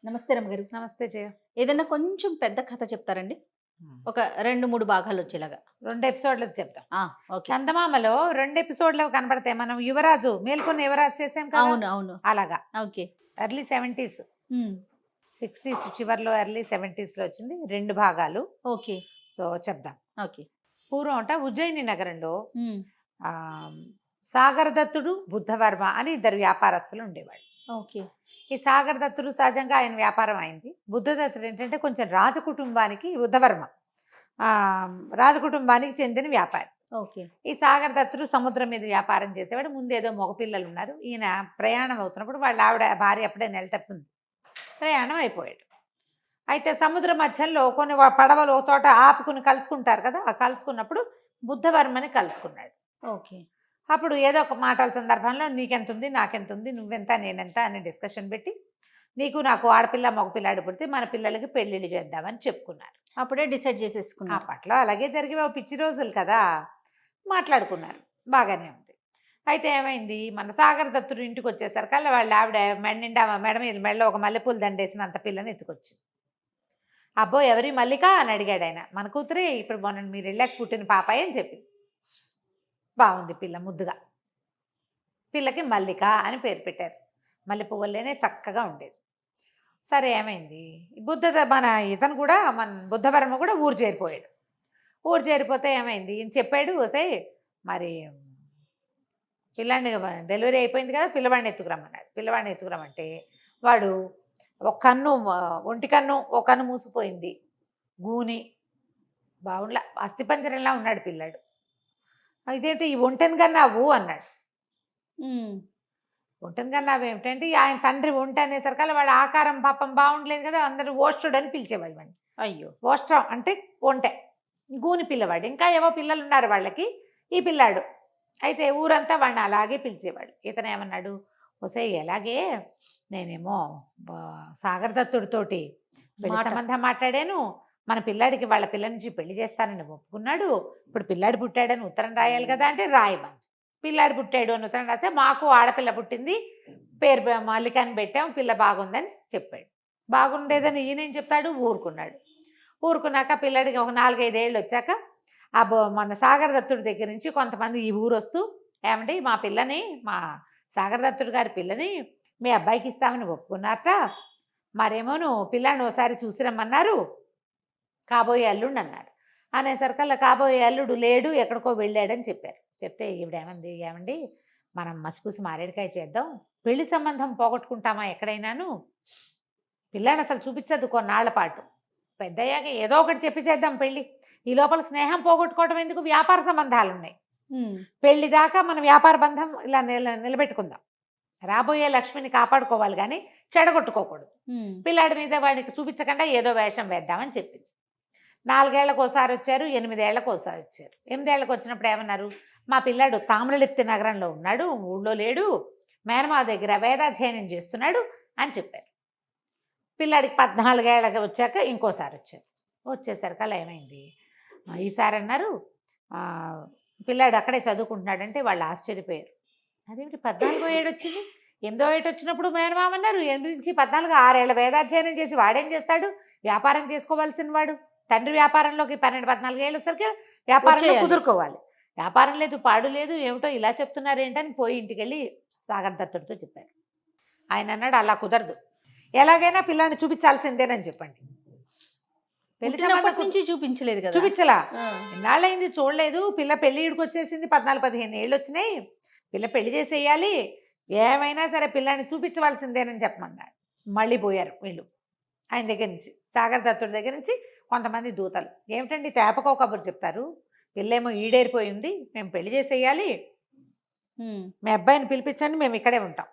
నమస్తే రమ్మగారు. నమస్తే జయ. ఏదైనా కొంచెం పెద్ద కథ చెప్తారండి? ఒక 2, 3 భాగాలు వచ్చేలాగా. 2 ఎపిసోడ్లది చెప్తాం. ఓకే. చందమామలో 2 ఎపిసోడ్లు కనబడతాయి. మనం యువరాజు మేల్కొన్న యువరాజు చేసాం కదా, అవును, అవును. అలాగా. ఓకే. ఎర్లీ 70s, హ్మ్. 60s చివర్లో ఎర్లీ 70s లో వచ్చింది. 2 భాగాలు. ఓకే. సో చెప్దాం. ఓకే. పూర్వం అంట ఉజ్జయిని నగరంలో హ్మ్. ఆ సాగరదత్తుడు, బుద్ధవర్మ అని 2 వ్యాపారస్తులు ఉండేవాళ్ళు. ఓకే. ఈ సాగరదత్తుడు సహజంగా ఆయన వ్యాపారం అయింది. బుద్ధదత్తుడు ఏంటంటే కొంచెం రాజకుటుంబానికి, బుద్ధవర్మ రాజకుటుంబానికి చెందిన వ్యాపారి. ఓకే. ఈ సాగరదత్తుడు సముద్రం మీద వ్యాపారం చేసేవాడు. ముందేదో మగపిల్లలు ఉన్నారు. ఈయన ప్రయాణం అవుతున్నప్పుడు వాళ్ళ భార్య అప్పుడే నెల తప్పింది, ప్రయాణం అయిపోయాడు. అయితే సముద్ర మధ్యలో కొన్ని పడవలు ఒక చోట ఆపుకుని కలుసుకుంటారు కదా, ఆ కలుసుకున్నప్పుడు బుద్ధవర్మని కలుసుకున్నాడు. ఓకే. అప్పుడు ఏదో ఒక మాటల సందర్భంలో నీకెంత ఉంది, నాకెంత ఉంది, నువ్వెంత నేనెంత అని డిస్కషన్ పెట్టి, నీకు నాకు ఆడపిల్ల మగపిల్లాడు పుడితే మన పిల్లలకి పెళ్ళిళ్ళు చేద్దామని చెప్పుకున్నారు. అప్పుడే డిసైడ్ ఆ చేసేసుకున్నారు. పట్ల అలాగే జరిగే పిచ్చి రోజులు కదా, మాట్లాడుకున్నారు. బాగానే ఉంది. అయితే ఏమైంది, మన సాగరదత్తుడు ఇంటికి వచ్చేసరికల్లా వాళ్ళ ఆవిడ మెడ మీద మెడలో ఒక మల్లెపూలు దండేసినంత పిల్లని ఎత్తుకొచ్చింది. అబ్బో ఎవరి మల్లిక అని అడిగాడు ఆయన. మన కూతురే, ఇప్పుడు మొన్న మీరు వెళ్ళాక పుట్టిన పాపాయి అని చెప్పింది. బాగుంది పిల్ల, ముద్దుగా. పిల్లకి మల్లిక అని పేరు పెట్టారు. మల్లె పువ్వులేనే చక్కగా ఉండేది. సరే ఏమైంది, మన ఇతను కూడా, మన బుద్ధవర్మ కూడా ఊరు చేరిపోయాడు. ఊరు చేరిపోతే ఏమైంది, ఈయన చెప్పాడు, వసే మరి పిల్లాడిని డెలివరీ అయిపోయింది కదా, పిల్లవాడిని ఎత్తుకురమ్మన్నాడు. పిల్లవాడిని ఎత్తుకురమ్మంటే వాడు ఒక కన్ను, ఒంటి కన్ను ఒక కన్ను మూసిపోయింది, గూని బావుండ్లా అస్థిపంజరంలా ఉన్నాడు పిల్లాడు. ఇదేంటి ఈ ఒంటెను కన్నావు అన్నాడు. ఒంటెను కన్నావు ఏమిటంటే, ఆయన తండ్రి ఒంటె అనేసరికల్లా వాడు ఆకారం పాపం బాగుండలేదు కదా, అందరూ ఓష్టుడు అని పిలిచేవాళ్ళు వాడిని. అయ్యో. ఓష్టం అంటే ఒంటె, గూని పిల్లవాడు. ఇంకా ఏవో పిల్లలు ఉన్నారు వాళ్ళకి, ఈ పిల్లాడు. అయితే ఊరంతా వాడిని అలాగే పిలిచేవాడు. ఇతను ఏమన్నాడు, వసే ఎలాగే నేనేమో సాగరదత్తుడితోటి పెళ్లి సంబంధం మాట్లాడాను, మన పిల్లాడికి వాళ్ళ పిల్ల నుంచి పెళ్లి చేస్తానని ఒప్పుకున్నాడు, ఇప్పుడు పిల్లాడు పుట్టాడని ఉత్తరం రాయాలి కదా అంటే రాయమని. పిల్లాడు పుట్టాడు అని ఉత్తరం రాస్తే మాకు ఆడపిల్ల పుట్టింది, పేరు మల్లికని పెట్టాం, పిల్ల బాగుందని చెప్పాడు. బాగుండేదని ఈయనేం చెప్తాడు, ఊరుకున్నాడు. ఊరుకున్నాక పిల్లాడికి ఒక 4-5 ఏళ్ళు వచ్చాక మన సాగరదత్తుడి దగ్గర నుంచి కొంతమంది ఈ ఊరు వస్తూ, ఏమంటే మా పిల్లని, మా సాగరదత్తుడి గారి పిల్లని మీ అబ్బాయికి ఇస్తామని ఒప్పుకున్నారట, మరేమోను పిల్లాడిని ఒకసారి చూసిరమ్మన్నారు, కాబోయే అల్లుడు అన్నారు. అనేసరికల్లా కాబోయే అల్లుడు లేడు, ఎక్కడికో వెళ్ళాడని చెప్పారు. చెప్తే ఈవిడేమంది, ఏమండి మనం మసిపూసి మారేడుకాయ చేద్దాం, పెళ్లి సంబంధం పోగొట్టుకుంటామా ఎక్కడైనాను, పిల్లాడిని అసలు చూపించద్దు కొన్నాళ్ల పాటు, పెద్దయ్యాక ఏదో ఒకటి చెప్పి చేద్దాం పెళ్ళి, ఈ లోపల స్నేహం పోగొట్టుకోవడం ఎందుకు, వ్యాపార సంబంధాలు ఉన్నాయి, పెళ్లి దాకా మన వ్యాపార బంధం ఇలా నిలబెట్టుకుందాం, రాబోయే లక్ష్మిని కాపాడుకోవాలి కానీ చెడగొట్టుకోకూడదు, పిల్లాడి మీద వాడికి చూపించకుండా ఏదో వేషం వేద్దామని చెప్పింది. 4 ఏళ్లకు ఒకసారి వచ్చారు, 8 ఏళ్లకు ఒకసారి వచ్చారు. 8 ఏళ్లకు వచ్చినప్పుడు ఏమన్నారు, మా పిల్లాడు తామ్రలిప్తి నగరంలో ఉన్నాడు, ఊళ్ళో లేడు, మేనమావ దగ్గర వేదాధ్యయనం చేస్తున్నాడు అని చెప్పారు. పిల్లాడికి 14 ఏళ్ళకి వచ్చాక ఇంకోసారి వచ్చారు. వచ్చేసరికి అలా ఏమైంది, ఈసారి అన్నారు పిల్లాడు అక్కడే చదువుకుంటున్నాడంటే వాళ్ళు ఆశ్చర్యపోయారు. అదేమిటి 14వ ఏడు వచ్చింది, 8వ ఏడు వచ్చినప్పుడు మేనమామ అన్నారు, 8 నుంచి 14, 6 ఏళ్ళ వేదాధ్యయనం చేసి వాడేం చేస్తాడు, వ్యాపారం చేసుకోవాల్సిన వాడు, తండ్రి వ్యాపారంలోకి 12-14 ఏళ్ళు వచ్చరికి వ్యాపారంలో కుదురుకోవాలి, వ్యాపారం లేదు పాడు లేదు, ఏమిటో ఇలా చెప్తున్నారు ఏంటని పోయి ఇంటికి వెళ్ళి సాగరదత్తుడితో చెప్పారు. ఆయన అన్నాడు, అలా కుదరదు, ఎలాగైనా పిల్లాన్ని చూపించాల్సిందేనని చెప్పండి. నుంచి చూపించలేదు కదా, చూపించలా, ఎన్నాళ్ళైంది చూడలేదు, పిల్ల పెళ్లి ఇడికి వచ్చేసింది, 14-15 ఏళ్ళు వచ్చినాయి, పిల్ల పెళ్లి చేసేయాలి, ఏమైనా సరే పిల్లాన్ని చూపించవలసిందేనని చెప్పమన్నాడు. మళ్ళీ పోయారు వీళ్ళు ఆయన దగ్గర నుంచి, సాగరదత్తుడి దగ్గర నుంచి కొంతమంది దూతలు. ఏమిటండి తేపకో కబురు చెప్తారు, పిల్లేమో ఈడేరిపోయింది, మేము పెళ్లి చేసేయాలి, మీ అబ్బాయిని పిలిపించండి, మేము ఇక్కడే ఉంటాం,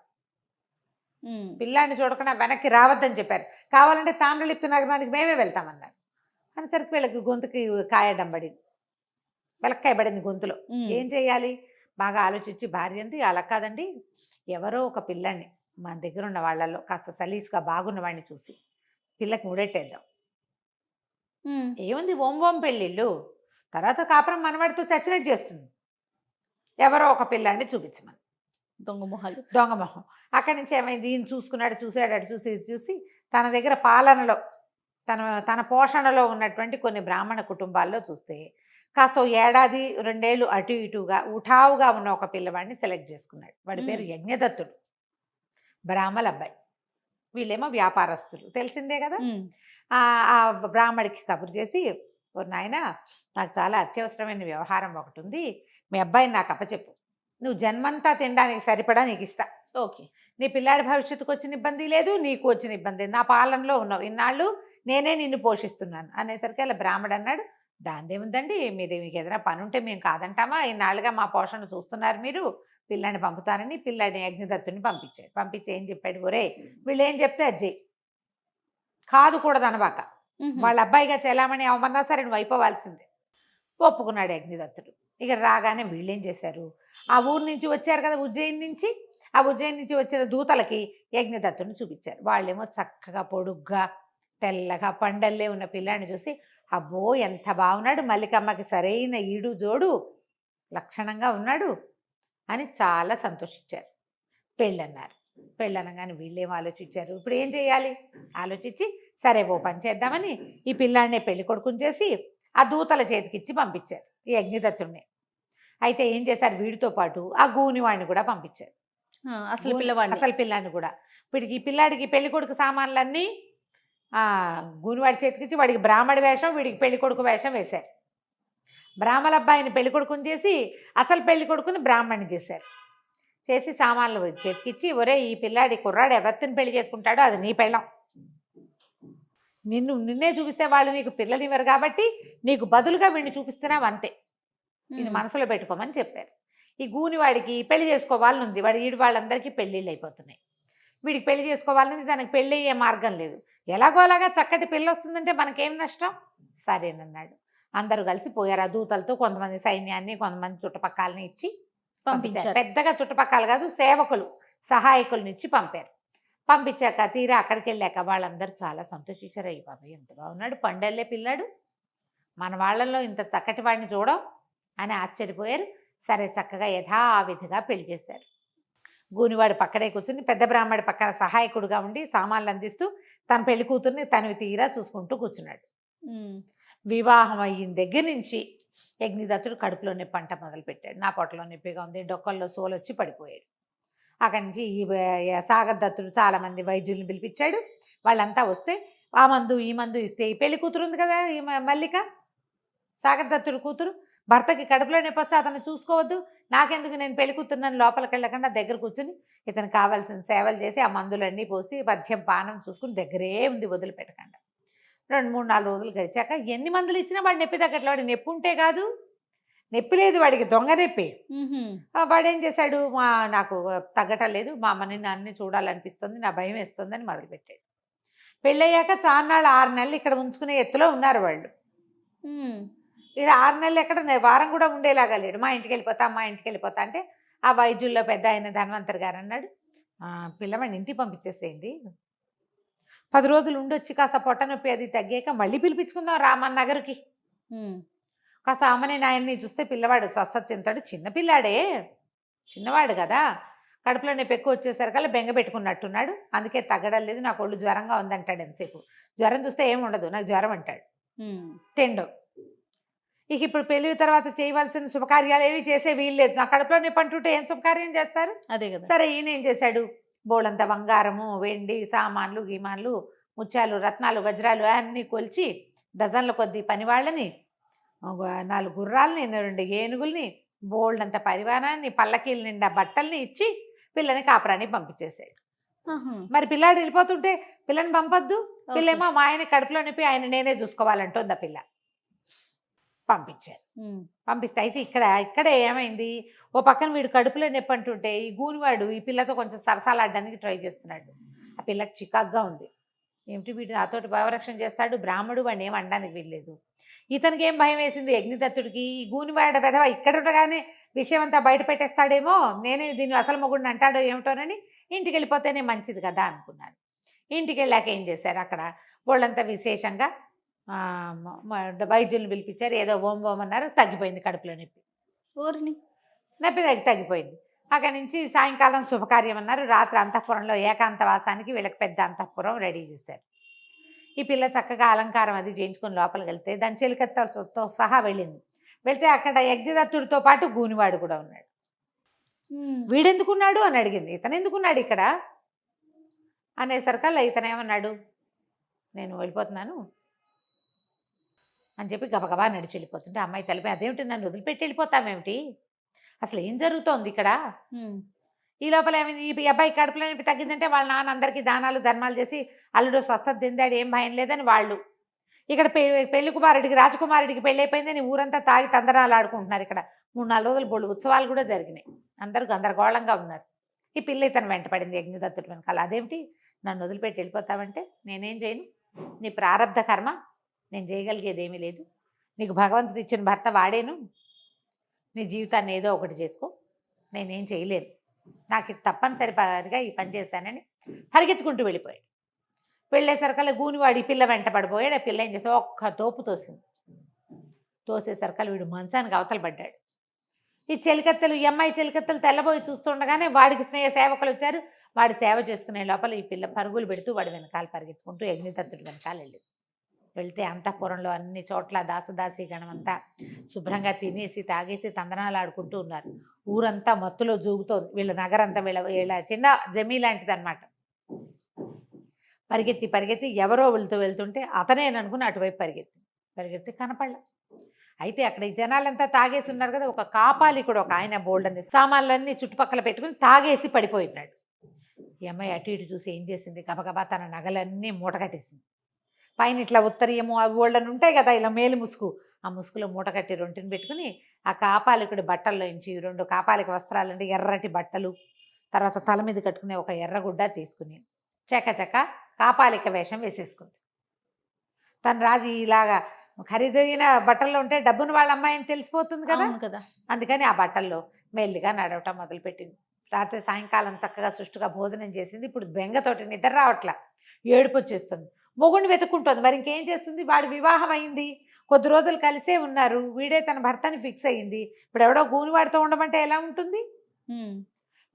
పిల్లాన్ని చూడకుండా వెనక్కి రావద్దని చెప్పారు, కావాలంటే తామ్రలిప్తి నగరానికి మేమే వెళ్తామన్నారు. అనేసరికి వీళ్ళకి గొంతుకి కాయడం పడింది, వెలక్కాయ పడింది గొంతులో. ఏం చేయాలి, బాగా ఆలోచించి భార్య అంది, అలా కాదండి, ఎవరో ఒక పిల్లాన్ని మన దగ్గర ఉన్న వాళ్ళల్లో కాస్త సలీసుగా బాగున్న వాడిని చూసి పిల్లకి ముడెట్టేద్దాం, ఏముంది ఓం పెళ్ళిళ్ళు, తర్వాత కాపురం మనవాడితో చచ్చినట్టు చేస్తుంది, ఎవరో ఒక పిల్లాన్ని చూపించమని. దొంగ మొహాలు. దొంగ మొహం. అక్కడి నుంచి ఏమైంది, ఈయన చూసుకున్నాడు, చూసాడు, అటు చూసి ఇటు చూసి తన దగ్గర పాలనలో తన తన పోషణలో ఉన్నటువంటి కొన్ని బ్రాహ్మణ కుటుంబాల్లో చూస్తే కాస్త ఓ ఏడాది 2 ఏళ్ళు అటు ఇటుగా ఉఠావుగా ఉన్న ఒక పిల్లవాడిని సెలెక్ట్ చేసుకున్నాడు. వాడి పేరు యజ్ఞదత్తుడు, బ్రాహ్మల అబ్బాయి. వీళ్ళేమో వ్యాపారస్తులు, తెలిసిందే కదా. ఆ బ్రాహ్మడికి కబురు చేసి, ఓ నాయన, నాకు చాలా అత్యవసరమైన వ్యవహారం ఒకటి ఉంది, మీ అబ్బాయిని నాకు అప్పచెప్పు, నువ్వు జన్మంతా తినడానికి సరిపడా నీకు ఇస్తా. ఓకే. నీ పిల్లాడి భవిష్యత్తుకు వచ్చిన ఇబ్బంది లేదు, నీకు వచ్చిన ఇబ్బంది లేదు, నా పాలనలో ఉన్నావు, ఇన్నాళ్ళు నేనే నిన్ను పోషిస్తున్నాను అనేసరికి అలా బ్రాహ్మడు అన్నాడు, దాందేముందండి, మీది మీకు ఏదైనా పని ఉంటే మేము కాదంటామా, ఇన్నాళ్ళుగా మా పోషణ చూస్తున్నారు మీరు, పిల్లాడిని పంపుతానని పిల్లాడిని యజ్ఞదత్తుని పంపించాడు. పంపించి ఏం చెప్పాడు, ఒరే వీళ్ళు ఏం చెప్తే అది చెయ్యి, కాదు కూడదు అనబాక, వాళ్ళ అబ్బాయిగా చెలామణి అవమన్నా సరే నువ్వు అయిపోవాల్సిందే. ఒప్పుకున్నాడు యజ్ఞదత్తుడు. ఇక రాగానే వీళ్ళేం చేశారు, ఆ ఊరు నుంచి వచ్చారు కదా ఉజ్జయిని నుంచి, ఆ ఉజ్జయిని నుంచి వచ్చిన దూతలకి యజ్ఞదత్తుని చూపించారు. వాళ్ళేమో చక్కగా పొడుగ్గా తెల్లగా పండల్లే ఉన్న పిల్లాడిని చూసి, అబ్బో ఎంత బాగున్నాడు, మల్లికమ్మకి సరైన ఈడు జోడు, లక్షణంగా ఉన్నాడు అని చాలా సంతోషించారు. పెళ్ళన్నారు. పెళ్ళనగానే వీళ్ళేం ఆలోచించారు, ఇప్పుడు ఏం చేయాలి ఆలోచించి, సరే ఓ పని చేద్దామని ఈ పిల్లాడినే పెళ్లి కొడుకుని చేసి ఆ దూతల చేతికిచ్చి పంపించారు ఈ యజ్ఞదత్తుడిని. అయితే ఏం చేశారు, వీడితో పాటు ఆ గూనివాడిని కూడా పంపించారు. అసలు పిల్లాడిని కూడా. వీడికి ఈ పిల్లాడికి పెళ్లి కొడుకు సామాన్లన్నీ గూనివాడి చేతికిచ్చి వాడికి బ్రాహ్మడి వేషం, వీడికి పెళ్లి కొడుకు వేషం వేశారు. బ్రాహ్మణ అబ్బాయిని పెళ్లి కొడుకుని చేసి అసలు పెళ్లి కొడుకుని బ్రాహ్మణ్ణి చేశారు. చేసి సామాన్లు చేతికిచ్చి, ఒరే ఈ పిల్లాడి కుర్రాడు ఎవరిని పెళ్లి చేసుకుంటాడో అది నీ పెళ్ళం, నిన్నే చూపిస్తే వాళ్ళు నీకు పిల్లనివ్వరు కాబట్టి నీకు బదులుగా వీడిని చూపిస్తున్నావు అంతే, ఇది మనసులో పెట్టుకోమని చెప్పారు. ఈ గూనివాడికి పెళ్లి చేసుకోవాలని ఉంది, ఈడు వాళ్ళందరికీ పెళ్ళిళ్ళు అయిపోతున్నాయి, వీడికి పెళ్లి చేసుకోవాలని దానికి పెళ్ళి అయ్యే మార్గం లేదు, ఎలాగోలాగా చక్కటి పెళ్ళి వస్తుందంటే మనకేం నష్టం, సరేనన్నాడు. అందరూ కలిసి పోయారు. ఆ దూతలతో కొంతమంది సైన్యాన్ని, కొంతమంది చుట్టుపక్కలని ఇచ్చి పంపించారు. పెద్దగా చుట్టుపక్కల కాదు, సేవకులు సహాయకులను ఇచ్చి పంపారు. పంపించాక తీరా అక్కడికి వెళ్ళాక వాళ్ళందరూ చాలా సంతోషించారు. అయ్యి బాబాయ్ ఎంత బాగున్నాడు, పండెళ్ళే పిల్లాడు, మన వాళ్ళల్లో ఇంత చక్కటి వాడిని చూడం అని ఆశ్చర్యపోయారు. సరే చక్కగా యథావిధిగా పెళ్లి చేశారు. గూనివాడు పక్కనే కూర్చుని పెద్ద బ్రాహ్మడి పక్కన సహాయకుడుగా ఉండి సామాన్లు అందిస్తూ తన పెళ్లి కూతుర్ని తనవి తీరా చూసుకుంటూ కూర్చున్నాడు. వివాహం అయిన దగ్గర నుంచి యజ్ఞదత్తుడు కడుపులో నొప్పి అంట మొదలుపెట్టాడు. నా పొట్టలో నొప్పిగా ఉంది, డొక్కల్లో సోలొచ్చి పడిపోయాడు. అక్కడి నుంచి ఈ సాగరదత్తుడు చాలామంది వైద్యుల్ని పిలిపించాడు. వాళ్ళంతా వస్తే ఆ మందు ఈ మందు ఇస్తే, ఈ పెళ్లి కూతురు ఉంది కదా ఈ మల్లిక, సాగరదత్తుడు కూతురు, భర్తకి కడుపులో నొప్పి వస్తే అతను చూసుకోవద్దు, నాకెందుకు, నేను పెళ్లి కూతురున్నాను, లోపలికి వెళ్ళకుండా దగ్గర కూర్చుని ఇతను కావాల్సిన సేవలు చేసి ఆ మందులన్నీ పోసి మద్యం పానం చూసుకుని దగ్గరే ఉంది, వదిలిపెట్టకుండా. 2-3-4 రోజులు గడిచాక ఎన్ని మందులు ఇచ్చినా వాడు నొప్పి తగ్గట్లే. వాడికి నొప్పి ఉంటే కాదు, నొప్పి లేదు వాడికి, దొంగ నొప్పి. వాడేం చేశాడు, నాకు తగ్గటం లేదు, మా అమ్మని నాన్ని చూడాలనిపిస్తుంది, నా భయం వేస్తుందని మొదలుపెట్టాడు. పెళ్ళయ్యాక చాన్నాళ్ళు 6 నెలలు ఇక్కడ ఉంచుకునే ఎత్తులో ఉన్నారు వాళ్ళు. ఇక్కడ 6 నెలలు ఎక్కడ, వారం కూడా ఉండేలాగా లేడు. మా ఇంటికి వెళ్ళిపోతా అంటే ఆ వైద్యుల్లో పెద్ద ఆయన ధన్వంతరి గారు అన్నాడు, పిల్లవాడిని ఇంటికి పంపించేసేయండి, 10 రోజులు ఉండొచ్చి కాస్త పొట్ట నొప్పి అది తగ్గాక మళ్ళీ పిలిపించుకుందాం రామన్ నగర్కి, కాస్త అమ్మని నాయన్ని చూస్తే పిల్లవాడు స్వస్థత చెందుతాడు, చిన్నపిల్లాడే, చిన్నవాడు కదా, కడుపులో నొప్పి ఎక్కువ వచ్చేసరికల్లా బెంగ పెట్టుకున్నట్టున్నాడు, అందుకే తగ్గడం లేదు, నాకు ఒళ్ళు జ్వరంగా ఉందంటాడు. ఎంతసేపు జ్వరం చూస్తే ఏమి ఉండదు, నాకు జ్వరం అంటాడు, తిండు. ఇక ఇప్పుడు పెళ్లి తర్వాత చేయవలసిన శుభకార్యాలు ఏవి చేసే వీలు లేదు, నా కడుపులో నొప్పి అంటుంటే ఏం శుభకార్యం చేస్తారు, అదే కదా. సరే ఈయన ఏం చేశాడు, బోళంత బంగారము, వెండి సామాన్లు, గీమాన్లు, ముత్యాలు, రత్నాలు, వజ్రాలు అన్నీ కొలిచి డజన్ల కొద్ది పనివాళ్ళని, 4 గుర్రాలని, 2 ఏనుగుల్ని, బోల్డంత పరివారాన్ని, పల్లకీల నిండా బట్టల్ని ఇచ్చి పిల్లని కాపురాన్ని పంపించేసాడు. మరి పిల్లాడు వెళ్ళిపోతుంటే పిల్లని పంపొద్దు, పిల్లేమో మా ఆయన కడుపులో నొప్పి ఆయన నేనే చూసుకోవాలంటుంది ఆ పిల్ల. పంపించారు. పంపిస్తే అయితే ఇక్కడే ఏమైంది, ఓ పక్కన వీడు కడుపులో నొప్పి అంటుంటే ఈ గూనివాడు ఈ పిల్లతో కొంచెం సరసాలాడడానికి ట్రై చేస్తున్నాడు. ఆ పిల్లకి చికాగ్గా ఉంది, ఏమిటి వీడు నాతోటి భావరక్షణ చేస్తాడు, బ్రాహ్మడు వాడిని ఏం అనడానికి వీల్లేదు. ఇతనికి ఏం భయం వేసింది యజ్ఞదత్తుడికి, ఈ గూనివాడ పెదవ ఇక్కడ ఉండగానే విషయం అంతా బయట పెట్టేస్తాడేమో, నేనే దీన్ని అసలు మొగుడిని అంటాడో ఏమిటోనని ఇంటికి వెళ్ళిపోతేనే మంచిది కదా అనుకున్నాను. ఇంటికి వెళ్ళాక ఏం చేశారు, అక్కడ వాళ్ళంతా విశేషంగా వైద్యుల్ని పిలిపించారు, ఏదో ఓం అన్నారు, తగ్గిపోయింది కడుపులో నొప్పి, ఊరిని నొప్పి తగ్గిపోయింది. అక్కడి నుంచి సాయంకాలం శుభకార్యం అన్నారు. రాత్రి అంతఃపురంలో ఏకాంతవాసానికి వీళ్ళకి పెద్ద అంతఃపురం రెడీ చేశారు. ఈ పిల్ల చక్కగా అలంకారం అది చేయించుకొని లోపలికి వెళ్తే దాని చెలికత్తతో సహా వెళ్ళింది. వెళ్తే అక్కడ యజ్ఞదత్తుడితో పాటు గూనివాడు కూడా ఉన్నాడు. వీడెందుకున్నాడు అని అడిగింది. ఇతను ఎందుకున్నాడు ఇక్కడ అనేసరికల్లా ఇతను ఏమన్నాడు, నేను వెళ్ళిపోతున్నాను అని చెప్పి గబగబా నడిచి వెళ్ళిపోతుంటే అమ్మాయి తలిపి, అదేమిటి నన్ను వదిలిపెట్టి వెళ్ళిపోతామేమిటి, అసలు ఏం జరుగుతోంది ఇక్కడ. ఈ లోపల ఏమైంది, ఈ అబ్బాయి కడుపులో నొప్పి తగ్గిందంటే వాళ్ళ నాన్న అందరికీ దానాలు ధర్మాలు చేసి అల్లుడు స్వస్థత చెందాడు, ఏం భయం లేదని వాళ్ళు. ఇక్కడ పెళ్లి కుమారుడికి రాజకుమారుడికి పెళ్ళి అయిపోయిందని ఊరంతా తాగి తందనాలు ఆడుకుంటున్నారు. ఇక్కడ 3-4 రోజులు బోళ్ళు ఉత్సవాలు కూడా జరిగినాయి. అందరూ గందరగోళంగా ఉన్నారు. ఈ పిల్ల ఇతను వెంట పడింది యజ్ఞదత్తుడి వెనకాల. అదేమిటి నన్ను వదిలిపెట్టి వెళ్ళిపోతావంటే, నేనేం చేయను, నీ ప్రారంధ కర్మ, నేను చేయగలిగేది ఏమీ లేదు, నీకు భగవంతుడు ఇచ్చిన భర్త వాడేను, నీ జీవితాన్ని ఏదో ఒకటి చేసుకో, నేనేం చేయలేను, నాకు ఇది తప్పనిసరిగా ఈ పని చేశానని పరిగెత్తుకుంటూ వెళ్ళిపోయాడు. వెళ్ళేసరికల్లా గూనివాడు ఈ పిల్ల వెంట పడిపోయాడు. ఆ పిల్ల ఏం చేస్తే ఒక్క తోపు తోసింది. తోసేసరికల్లా వీడు మంచానికి అవతల పడ్డాడు. ఈ చెలికత్తెలు, ఈ అమ్మాయి చెలికత్తెలు తెల్లబోయి చూస్తుండగానే వాడికి స్నేహ సేవకులు వచ్చారు. వాడి సేవ చేసుకునే లోపల ఈ పిల్ల పరుగులు పెడుతూ వాడి వెనకాల పరిగెత్తుకుంటూ యజ్ఞదత్తుడి వెనకాల వెళ్ళింది. వెళ్తే అంతఃపురంలో అన్ని చోట్ల దాసదాసి గణమంతా శుభ్రంగా తినేసి తాగేసి తందనాలు ఆడుకుంటూ ఉన్నారు. ఊరంతా మత్తులో జూగుతోంది. వీళ్ళ నగరంతా వీళ్ళ చిన్న జమీ లాంటిది అనమాట. పరిగెత్తి పరిగెత్తి ఎవరో వెళ్తుంటే అతనేననుకుని అటువైపు పరిగెత్తి కనపడలే. అయితే అక్కడ ఈ జనాలంతా తాగేసి ఉన్నారు కదా, ఒక కాపాలి కూడా ఒక ఆయన బోల్డని సామాన్లన్నీ చుట్టుపక్కల పెట్టుకుని తాగేసి పడిపోయినాడు. ఈ అమ్మాయి అటు ఇటు చూసి ఏం చేసింది, గబగబా తన నగలన్నీ మూట కట్టేసింది. పైన ఇట్లా ఉత్తరీయము అవి ఓళ్ళని ఉంటాయి కదా, ఇలా మేలు ముసుగు, ఆ ముసుగులో మూట కట్టి రొంటిని పెట్టుకుని ఆ కాపాలికుడి బట్టల్లో నుంచి 2 కాపాలిక వస్త్రాలు అంటే ఎర్రటి బట్టలు, తర్వాత తల మీద కట్టుకునే ఒక ఎర్రగుడ్డ తీసుకుని చక కాపాలిక వేషం వేసేసుకుంది. తను రాజు ఇలాగా ఖరీదైన బట్టల్లో ఉంటే డబ్బును వాళ్ళ అమ్మాయిని తెలిసిపోతుంది కదా, అందుకని ఆ బట్టల్లో మెల్లిగా నడవటం మొదలుపెట్టింది. రాత్రి సాయంకాలం చక్కగా సుష్టుగా భోజనం చేసింది. ఇప్పుడు బెంగతోటి నిద్ర రావట్లా, ఏడుపు వచ్చేస్తుంది. మొగుడిని వెతుక్కుంటుంది. మరి ఇంకేం చేస్తుంది, వాడు వివాహం అయింది, కొద్ది రోజులు కలిసే ఉన్నారు, వీడే తన భర్తని ఫిక్స్ అయ్యింది. ఇప్పుడు ఎవడో గూనివాడితో ఉండమంటే ఎలా ఉంటుంది,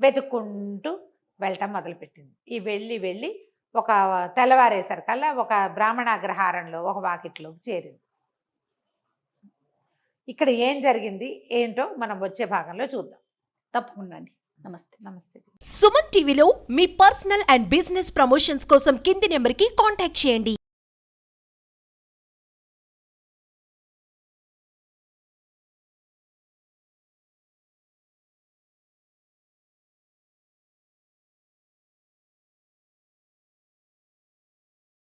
వెతుక్కుంటూ వెళ్ళటం మొదలుపెట్టింది. ఈ వెళ్ళి ఒక తెల్లవారేసరికల్లా ఒక బ్రాహ్మణ అగ్రహారంలో ఒక వాకిట్లో చేరింది. ఇక్కడ ఏం జరిగింది ఏంటో మనం వచ్చే భాగంలో చూద్దాం. తప్పకుండా అండి. నమస్తే. సుమన్ టీవీలో మీ పర్సనల్ అండ్ బిజినెస్ ప్రమోషన్స్ కోసం కింది నెంబర్కి కాంటాక్ట్ చేయండి.